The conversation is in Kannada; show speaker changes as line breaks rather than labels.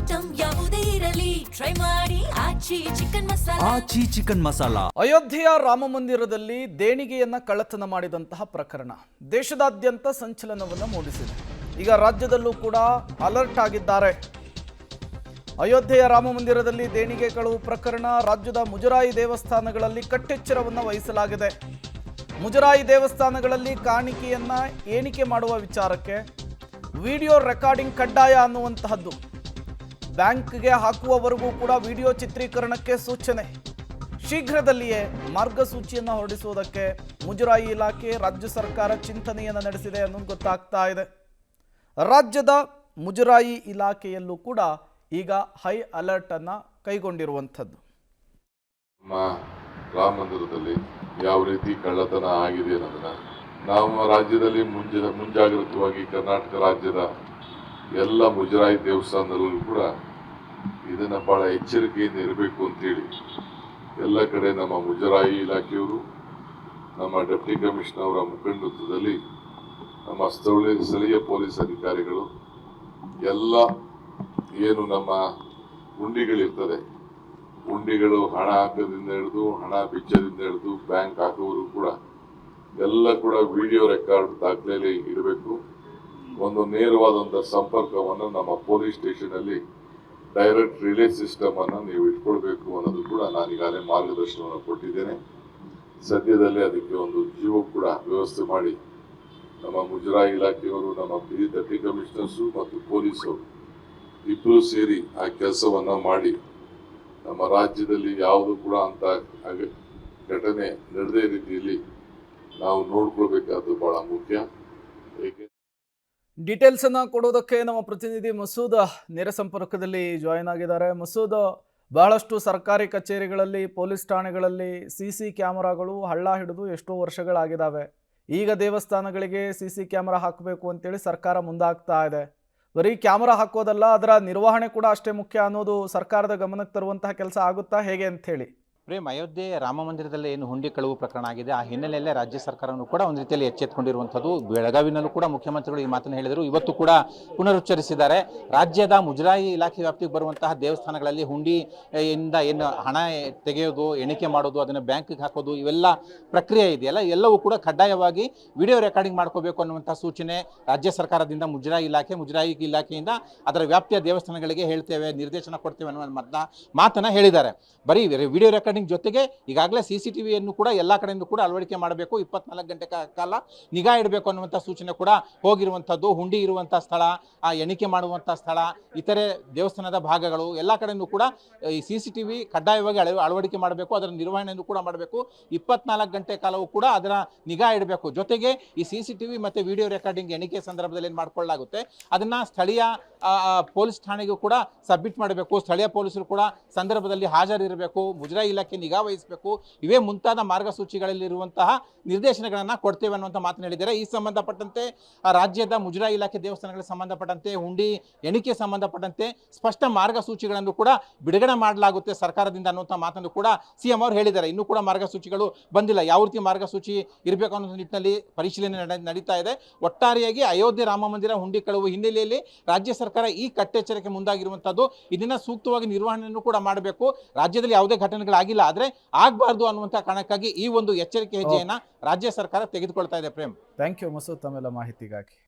ಐಟಂ ಯಾವುದೇ ಇರಲಿ ಟ್ರೈ ಮಾಡಿ ಆಚಿ ಚಿಕನ್ ಮಸಾಲಾ.
ಅಯೋಧ್ಯೆಯ ರಾಮ ಮಂದಿರದಲ್ಲಿ ದೇಣಿಗೆಯನ್ನ ಕಳ್ಳತನ ಮಾಡಿದಂತಹ ಪ್ರಕರಣ ದೇಶದಾದ್ಯಂತ ಸಂಚಲನವನ್ನು ಮೂಡಿಸಿದೆ. ಈಗ ರಾಜ್ಯದಲ್ಲೂ ಕೂಡ ಅಲರ್ಟ್ ಆಗಿದ್ದಾರೆ. ಅಯೋಧ್ಯೆಯ ರಾಮ ಮಂದಿರದಲ್ಲಿ ದೇಣಿಗೆ ಕಳವು ಪ್ರಕರಣ ರಾಜ್ಯದ ಮುಜರಾಯಿ ದೇವಸ್ಥಾನಗಳಲ್ಲಿ ಕಟ್ಟೆಚ್ಚರವನ್ನು ವಹಿಸಲಾಗಿದೆ. ಮುಜರಾಯಿ ದೇವಸ್ಥಾನಗಳಲ್ಲಿ ಕಾಣಿಕೆಯನ್ನ ಎಣಿಕೆ ಮಾಡುವ ವಿಚಾರಕ್ಕೆ ವಿಡಿಯೋ ರೆಕಾರ್ಡಿಂಗ್ ಕಡ್ಡಾಯ ಅನ್ನುವಂತಹದ್ದು. ಬ್ಯಾಂಕ್ಗೆ ಹಾಕುವವರೆಗೂ ಕೂಡ ವಿಡಿಯೋ ಚಿತ್ರೀಕರಣಕ್ಕೆ ಸೂಚನೆ. ಶೀಘ್ರದಲ್ಲಿಯೇ ಮಾರ್ಗಸೂಚಿಯನ್ನು ಹೊರಡಿಸುವುದಕ್ಕೆ ಮುಜರಾಯಿ ಇಲಾಖೆ ರಾಜ್ಯ ಸರ್ಕಾರ ಚಿಂತನೆಯನ್ನು ನಡೆಸಿದೆ ಅನ್ನೋದು ಗೊತ್ತಾಗ್ತಾ ಇದೆ. ರಾಜ್ಯದ ಮುಜರಾಯಿ ಇಲಾಖೆಯಲ್ಲೂ ಕೂಡ ಈಗ ಹೈ ಅಲರ್ಟ್ ಅನ್ನ ಕೈಗೊಂಡಿರುವಂಥದ್ದು.
ರಾಮ ಮಂದಿರದಲ್ಲಿ ಯಾವ ರೀತಿ ಕಳ್ಳತನ ಆಗಿದೆ ಅನ್ನೋದನ್ನ ನಮ್ಮ ರಾಜ್ಯದಲ್ಲಿ ಮುಂಜಾಗ್ರತವಾಗಿ ಕರ್ನಾಟಕ ರಾಜ್ಯದ ಎಲ್ಲ ಮುಜರಾಯಿ ದೇವಸ್ಥಾನದಲ್ಲೂ ಕೂಡ ಇದನ್ನ ಬಹಳ ಎಚ್ಚರಿಕೆಯಿಂದ ಇರಬೇಕು ಅಂತೇಳಿ ಎಲ್ಲ ಕಡೆ ನಮ್ಮ ಮುಜರಾಯಿ ಇಲಾಖೆಯವರು, ನಮ್ಮ ಡೆಪ್ಟಿ ಕಮಿಷನರ್ ಅವರ ಮುಖಂಡತ್ವದಲ್ಲಿ ನಮ್ಮ ಸ್ಥಳೀಯ ಪೊಲೀಸ್ ಅಧಿಕಾರಿಗಳು ಎಲ್ಲ ಏನು ನಮ್ಮ ಹುಂಡಿಗಳಿರ್ತದೆ, ಹುಂಡಿಗಳು ಹಣ ಹಾಕೋದ್ರಿಂದ ಹಿಡಿದು ಹಣ ಬಿಚ್ಚೋದ್ರಿಂದ ಹಿಡಿದು ಬ್ಯಾಂಕ್ ಹಾಕೋರು ಕೂಡ ಎಲ್ಲ ಕೂಡ ವಿಡಿಯೋ ರೆಕಾರ್ಡ್ ದಾಖಲೆಯಲ್ಲಿ ಇಡಬೇಕು. ಒಂದು ನೇರವಾದಂಥ ಸಂಪರ್ಕವನ್ನು ನಮ್ಮ ಪೊಲೀಸ್ ಸ್ಟೇಷನ್ ಅಲ್ಲಿ ಡೈರೆಕ್ಟ್ ರಿಲೇ ಸಿಸ್ಟಮ್ ಅನ್ನು ನೀವು ಇಟ್ಕೊಳ್ಬೇಕು ಅನ್ನೋದು ಕೂಡ ನಾನು ಈಗಾಗಲೇ ಮಾರ್ಗದರ್ಶನವನ್ನು ಕೊಟ್ಟಿದ್ದೇನೆ. ಸದ್ಯದಲ್ಲೇ ಅದಕ್ಕೆ ಒಂದು ಜಿಯೋ ಕೂಡ ವ್ಯವಸ್ಥೆ ಮಾಡಿ ನಮ್ಮ ಮುಜರಾಯಿ ಇಲಾಖೆಯವರು, ನಮ್ಮ ಡೆಪ್ಟಿ ಕಮಿಷನರ್ಸು ಮತ್ತು ಪೊಲೀಸರು ಇಬ್ಬರು ಸೇರಿ ಆ ಕೆಲಸವನ್ನ ಮಾಡಿ ನಮ್ಮ ರಾಜ್ಯದಲ್ಲಿ ಯಾವುದು ಕೂಡ ಅಂತ ಘಟನೆ ನಡೆದೇ ರೀತಿಯಲ್ಲಿ ನಾವು ನೋಡ್ಕೊಳ್ಬೇಕಾದ್ದು ಬಹಳ ಮುಖ್ಯ.
ಡೀಟೇಲ್ಸ್ ಅನ್ನ ಕೊಡೋದಕ್ಕೆ ನಮ್ಮ ಪ್ರತಿನಿಧಿ ಮಸೂದ್ ನೇರ ಸಂಪರ್ಕದಲ್ಲಿ ಜಾಯಿನ್ ಆಗಿದ್ದಾರೆ. ಮಸೂದ್, ಬಹಳಷ್ಟು ಸರ್ಕಾರಿ ಕಚೇರಿಗಳಲ್ಲಿ, ಪೊಲೀಸ್ ಠಾಣೆಗಳಲ್ಲಿ ಸಿಸಿ ಕ್ಯಾಮೆರಾಗಳು ಹಳ್ಳ ಹಿಡಿದು ಎಷ್ಟೋ ವರ್ಷಗಳಾಗಿದ್ದಾವೆ. ಈಗ ದೇವಸ್ಥಾನಗಳಿಗೆ ಸಿಸಿ ಕ್ಯಾಮೆರಾ ಹಾಕಬೇಕು ಅಂತೇಳಿ ಸರ್ಕಾರ ಮುಂದಾಗ್ತಾ ಇದೆ. ಬರೀ ಕ್ಯಾಮೆರಾ ಹಾಕೋದಲ್ಲ, ಅದರ ನಿರ್ವಹಣೆ ಕೂಡ ಅಷ್ಟೇ ಮುಖ್ಯ ಅನ್ನೋದು ಸರ್ಕಾರದ ಗಮನಕ್ಕೆ ತರುವಂತಹ ಕೆಲಸ ಆಗುತ್ತಾ ಹೇಗೆ ಅಂತ ಹೇಳಿ?
ಪ್ರೇಮ್, ಅಯೋಧ್ಯೆ ರಾಮ ಮಂದಿರದಲ್ಲಿ ಏನು ಹುಂಡಿ ಕಳವು ಪ್ರಕರಣ ಆಗಿದೆ, ಆ ಹಿನ್ನೆಲೆಯಲ್ಲೇ ರಾಜ್ಯ ಸರ್ಕಾರವನ್ನು ಕೂಡ ಒಂದು ರೀತಿಯಲ್ಲಿ ಎಚ್ಚೆತ್ತುಕೊಂಡಿರುವಂಥದ್ದು. ಬೆಳಗಾವಿನಲ್ಲೂ ಕೂಡ ಮುಖ್ಯಮಂತ್ರಿಗಳು ಈ ಮಾತನ್ನು ಹೇಳಿದರು, ಇವತ್ತು ಕೂಡ ಪುನರುಚ್ಚರಿಸಿದ್ದಾರೆ. ರಾಜ್ಯದ ಮುಜರಾಯಿ ಇಲಾಖೆ ವ್ಯಾಪ್ತಿಗೆ ಬರುವಂತಹ ದೇವಸ್ಥಾನಗಳಲ್ಲಿ ಹುಂಡಿಯಿಂದ ಏನು ಹಣ ತೆಗೆಯೋದು, ಎಣಿಕೆ ಮಾಡೋದು, ಅದನ್ನು ಬ್ಯಾಂಕಿಗೆ ಹಾಕೋದು, ಇವೆಲ್ಲ ಪ್ರಕ್ರಿಯೆ ಇದೆಯಲ್ಲ, ಎಲ್ಲವೂ ಕೂಡ ಕಡ್ಡಾಯವಾಗಿ ವಿಡಿಯೋ ರೆಕಾರ್ಡಿಂಗ್ ಮಾಡ್ಕೋಬೇಕು ಅನ್ನುವಂಥ ಸೂಚನೆ ರಾಜ್ಯ ಸರ್ಕಾರದಿಂದ ಮುಜರಾಯಿ ಇಲಾಖೆಯಿಂದ ಅದರ ವ್ಯಾಪ್ತಿಯ ದೇವಸ್ಥಾನಗಳಿಗೆ ಹೇಳ್ತೇವೆ, ನಿರ್ದೇಶನ ಕೊಡ್ತೇವೆ ಅನ್ನುವ ಮಾತನ್ನು ಹೇಳಿದ್ದಾರೆ. ಬರೀ ವಿಡಿಯೋ ರೆಕಾರ್ಡಿಂಗ್ ಜೊತೆಗೆ ಈಗಾಗಲೇ CCTVಯನ್ನು ಕೂಡ ಎಲ್ಲ ಕಡೆಯಿಂದ ಕೂಡ ಅಳವಡಿಕೆ ಮಾಡಬೇಕು, 24 ಗಂಟೆ ಕಾಲ ನಿಗಾ ಇಡಬೇಕು ಅನ್ನುವಂಥ ಸೂಚನೆ ಕೂಡ ಹೋಗಿರುವಂಥದ್ದು. ಹುಂಡಿ ಇರುವಂಥ ಸ್ಥಳ, ಆ ಎಣಿಕೆ ಮಾಡುವಂಥ ಸ್ಥಳ, ಇತರೆ ದೇವಸ್ಥಾನದ ಭಾಗಗಳು ಎಲ್ಲ ಕಡೆಯೂ ಕೂಡ ಈ CCTV ಕಡ್ಡಾಯವಾಗಿ ಅಳವಡಿಕೆ ಮಾಡಬೇಕು, ಅದರ ನಿರ್ವಹಣೆಯನ್ನು ಕೂಡ ಮಾಡಬೇಕು. 24 ಗಂಟೆ ಕಾಲವೂ ಕೂಡ ಅದರ ನಿಗಾ ಇಡಬೇಕು. ಜೊತೆಗೆ ಈ CCTV ಮತ್ತು ವಿಡಿಯೋ ರೆಕಾರ್ಡಿಂಗ್ ಎಣಿಕೆ ಸಂದರ್ಭದಲ್ಲಿ ಏನು ಮಾಡಿಕೊಳ್ಳಲಾಗುತ್ತೆ ಅದನ್ನು ಸ್ಥಳೀಯ ಪೊಲೀಸ್ ಠಾಣೆಗೂ ಕೂಡ ಸಬ್ಮಿಟ್ ಮಾಡಬೇಕು. ಸ್ಥಳೀಯ ಪೊಲೀಸರು ಕೂಡ ಸಂದರ್ಭದಲ್ಲಿ ಹಾಜರಿರಬೇಕು, ಮುಜರಾಯಿ ಇಲಾಖೆ ನಿಗಾ ವಹಿಸಬೇಕು. ಇವೇ ಮುಂತಾದ ಮಾರ್ಗಸೂಚಿಗಳಲ್ಲಿರುವಂತಹ ನಿರ್ದೇಶನಗಳನ್ನು ಕೊಡ್ತೇವೆ ಅನ್ನುವಂಥ ಮಾತನ್ನು ಹೇಳಿದ್ದಾರೆ. ಈ ಸಂಬಂಧಪಟ್ಟಂತೆ ರಾಜ್ಯದ ಮುಜರಾಯಿ ಇಲಾಖೆ ದೇವಸ್ಥಾನಗಳಿಗೆ ಸಂಬಂಧಪಟ್ಟಂತೆ, ಹುಂಡಿ ಎಣಿಕೆ ಸಂಬಂಧಪಟ್ಟಂತೆ ಸ್ಪಷ್ಟ ಮಾರ್ಗಸೂಚಿಗಳನ್ನು ಕೂಡ ಬಿಡುಗಡೆ ಮಾಡಲಾಗುತ್ತೆ ಸರ್ಕಾರದಿಂದ ಅನ್ನುವಂಥ ಮಾತನ್ನು ಕೂಡ CM ಅವರು ಹೇಳಿದ್ದಾರೆ. ಇನ್ನೂ ಕೂಡ ಮಾರ್ಗಸೂಚಿಗಳು ಬಂದಿಲ್ಲ. ಯಾವ ರೀತಿ ಮಾರ್ಗಸೂಚಿ ಇರಬೇಕು ಅನ್ನೋ ನಿಟ್ಟಿನಲ್ಲಿ ಪರಿಶೀಲನೆ ನಡೀತಾ ಇದೆ. ಒಟ್ಟಾರೆಯಾಗಿ ಅಯೋಧ್ಯೆ ರಾಮ ಮಂದಿರ ಹುಂಡಿ ಕಳವು ಹಿನ್ನೆಲೆಯಲ್ಲಿ ರಾಜ್ಯ ಸರ್ಕಾರ ಈ ಕಟ್ಟೆಚ್ಚರಕ್ಕೆ ಮುಂದಾಗಿರುವಂಥದ್ದು. ಇದನ್ನ ಸೂಕ್ತವಾಗಿ ನಿರ್ವಹಣೆಯನ್ನು ಕೂಡ ಮಾಡಬೇಕು. ರಾಜ್ಯದಲ್ಲಿ ಯಾವುದೇ ಘಟನೆಗಳಾಗಿಲ್ಲ, ಆದರೆ ಆಗಬಾರ್ದು ಅನ್ನುವಂಥ ಕಾರಣಕ್ಕಾಗಿ ಈ ಒಂದು ಎಚ್ಚರಿಕೆ ಹೆಜ್ಜೆಯನ್ನು ರಾಜ್ಯ ಸರ್ಕಾರ ತೆಗೆದುಕೊಳ್ತಾ ಇದೆ. ಪ್ರೇಮ್,
ಥ್ಯಾಂಕ್ ಯು ಮಸೂದ್ ತಮ್ಮೆಲ್ಲ ಮಾಹಿತಿಗಾಗಿ.